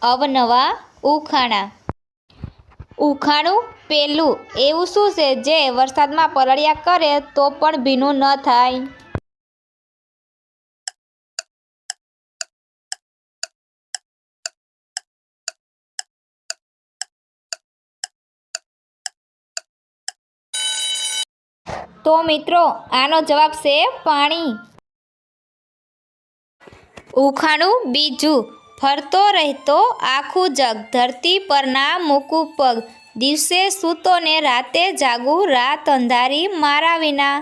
અવનવા ઉખાણા. ઉખાણું પહેલું એવું શું છે જે વરસાદમાં પલળ્યા કરે તો પણ ભીનું ન થાય? તો મિત્રો આનો જવાબ છે પાણી. ઉખાણું બીજું ફરતો રહેતો આખું જગ, ધરતી પરના મૂકું પગ, દિવસે સૂતો ને રાતે જાગું, રાત અંધારી મારા વિના.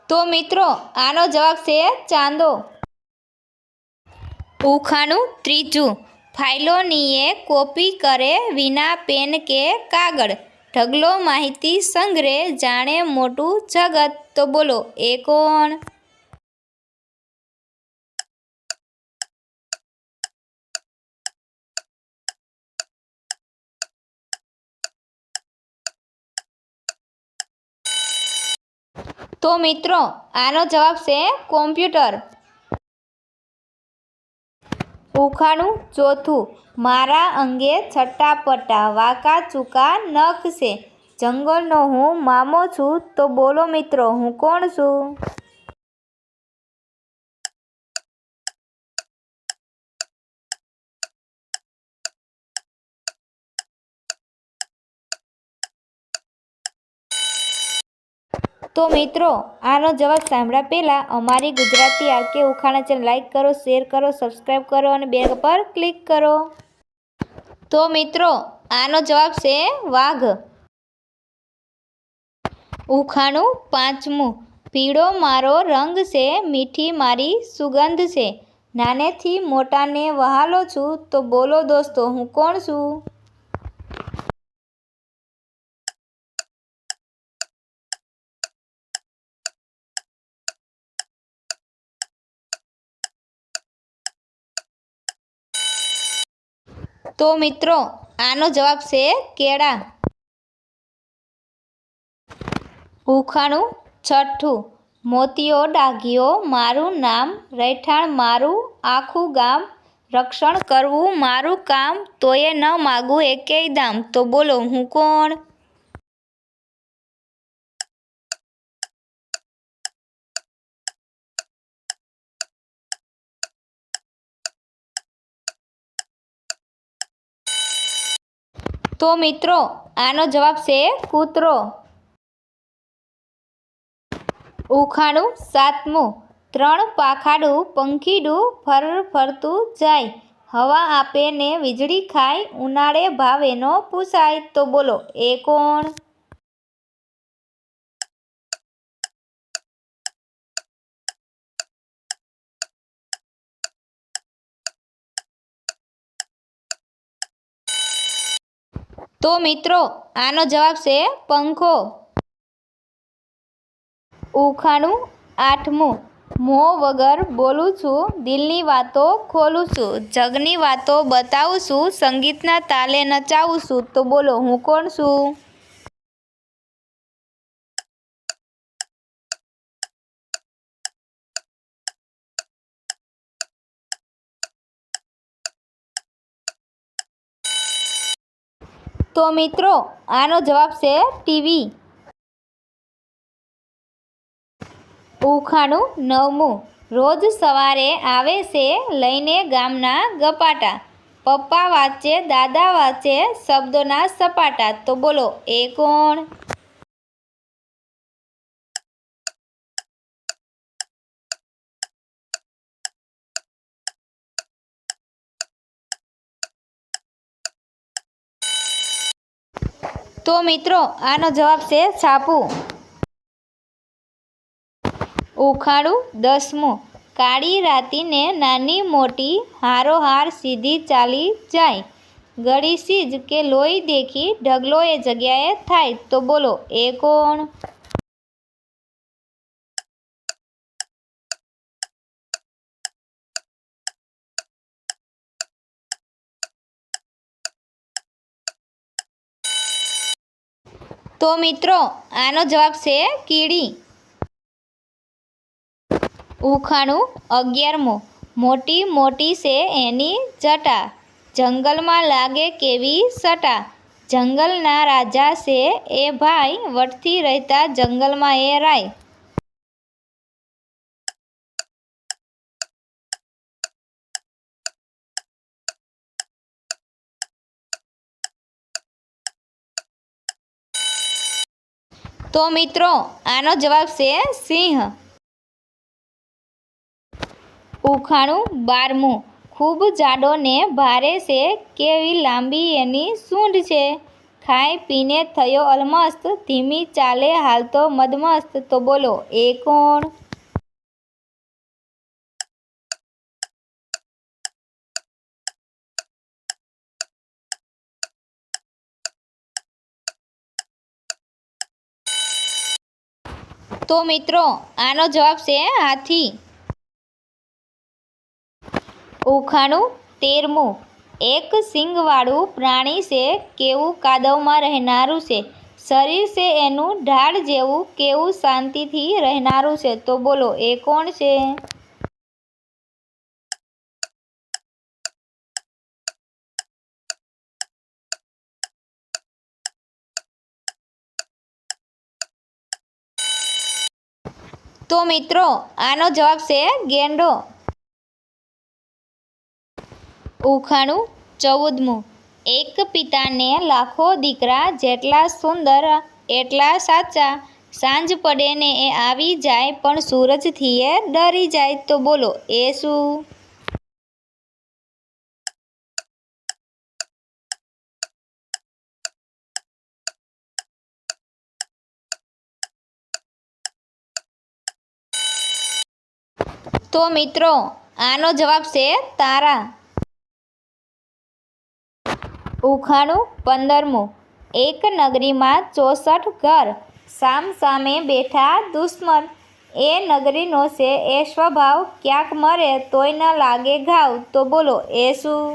તો મિત્રો આનો જવાબ છે ચાંદો. ઉખાણું ત્રીજું ફાઇલોનીએ કોપી કરે વિના પેન કે કાગળ, ઢગલો માહિતી સંગ્રહે જાણે મોટું જગત. તો બોલો એ કોણ? તો મિત્રો આનો જવાબ છે કોમ્પ્યુટર. ઉખાણું ચોથું મારા અંગે છટાપટા, વાંકા ચૂકા નખ છે, જંગલનો હું મામો છું. તો બોલો મિત્રો હું કોણ છું? તો મિત્રો આનો જવાબ સાંભળ્યા પહેલાં અમારી ગુજરાતી આરકે ઉખાણા ચેનલ લાઈક કરો, શેર કરો, સબસ્ક્રાઈબ કરો અને બેલ પર ક્લિક કરો. તો મિત્રો આનો જવાબ છે વાઘ. ઉખાણું પાંચમું પીળો મારો રંગ છે, મીઠી મારી સુગંધ છે, નાનેથી મોટાને વહાલો છું. તો બોલો દોસ્તો હું કોણ છું? તો મિત્રો આનો જવાબ છે કેળા. ઉખાણું છઠ્ઠું મોતીયો ડાઘિયો મારું નામ, રહેઠાણ મારું આખું ગામ, રક્ષણ કરવું મારું કામ, તોય ન માગું એકેય દામ. તો બોલો હું કોણ? તો મિત્રો આનો જવાબ છે કૂતરો. ઉખાણું સાતમું ત્રણ પાખાડું પંખીડું ફરતું જાય, હવા આપે ને વીજળી ખાય, ઉનાળે ભાવ એનો પૂછાય. તો બોલો એ કોણ? તો મિત્રો આનો જવાબ છે પંખો. ઉખાણું આઠમું મોં વગર બોલું છું, દિલની વાતો ખોલું છું, જગની વાતો બતાવું છું, સંગીતના તાલે નચાવું છું. તો બોલો હું કોણ છું? તો મિત્રો આનો જવાબ છે ટીવી. ઉખાણું નવમું રોજ સવારે આવે છે લઈને ગામના ગપાટા, પપ્પા વાંચે દાદા વાંચે શબ્દોના સપાટા. તો બોલો એ કોણ? તો મિત્રો આનો જવાબ છે છાપું. ઉખાણું દસમું કાળી રાતીને નાની મોટી હારોહાર સીધી ચાલી જાય, ગળી સીજ કે લોહી દેખી ઢગલો એ જગ્યાએ થાય. તો બોલો એ કોણ? તો મિત્રો આનો જવાબ છે કીડી. ઉખાણું 11મું. મોટી મોટી છે એની જટા, જંગલમાં લાગે કેવી સટા. જંગલના રાજા છે એ ભાઈ, વટથી રહેતા જંગલમાં એ રાય. તો મિત્રો આનો જવાબ છે સિંહ. ઉખાણું 12મું. ખૂબ જાડો ને ભારે છે, કેવી લાંબી એની સૂંઢ છે. ખાઈ પીને થયો અલમસ્ત, ધીમી ચાલે હાલતો મદમસ્ત. તો બોલો એ કોણ? તો મિત્રો આનો જવાબ છે હાથી. ઉખાણું 13મું. એક સિંગવાળું પ્રાણી છે, કેવું કાદવમાં રહેનારું છે. શરીર છે એનું ઢાળ જેવું, કેવું શાંતિથી રહેનારું છે. તો બોલો એ કોણ છે? તો મિત્રો આનો જવાબ છે ગેંડો. ઉખાણું 14મું. એક પિતાને લાખો દીકરા, જેટલા સુંદર એટલા સાચા. સાંજ પડે ને એ આવી જાય, પણ સૂરજથી એ ડરી જાય. તો બોલો એ શું? તો મિત્રો આનો જવાબ છે તારા. ઉખાણું 15મું. એક નગરીમાં 64 ઘર, સામ સામે બેઠા દુશ્મન. એ નગરીનો છે એ સ્વભાવ, ક્યાંક મરે તોય ન લાગે ઘાવ. તો બોલો એ શું?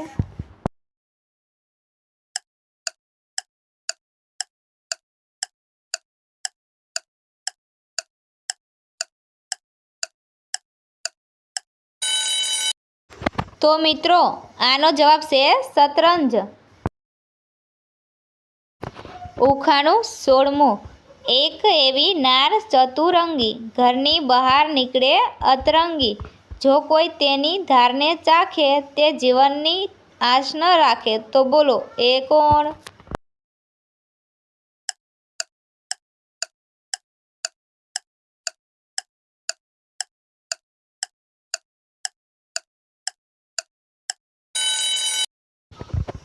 તો મિત્રો આનો જવાબ છે શતરંજ. ઉખાણું 16મું. એક એવી નાર ચતુરંગી, ઘરની બહાર નીકળે અતરંગી. જો કોઈ તેની ધારને ચાખે, તે જીવનની આશ ન રાખે. તો બોલો એ કોણ?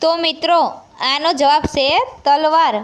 તો મિત્રો આનો જવાબ છે તલવાર.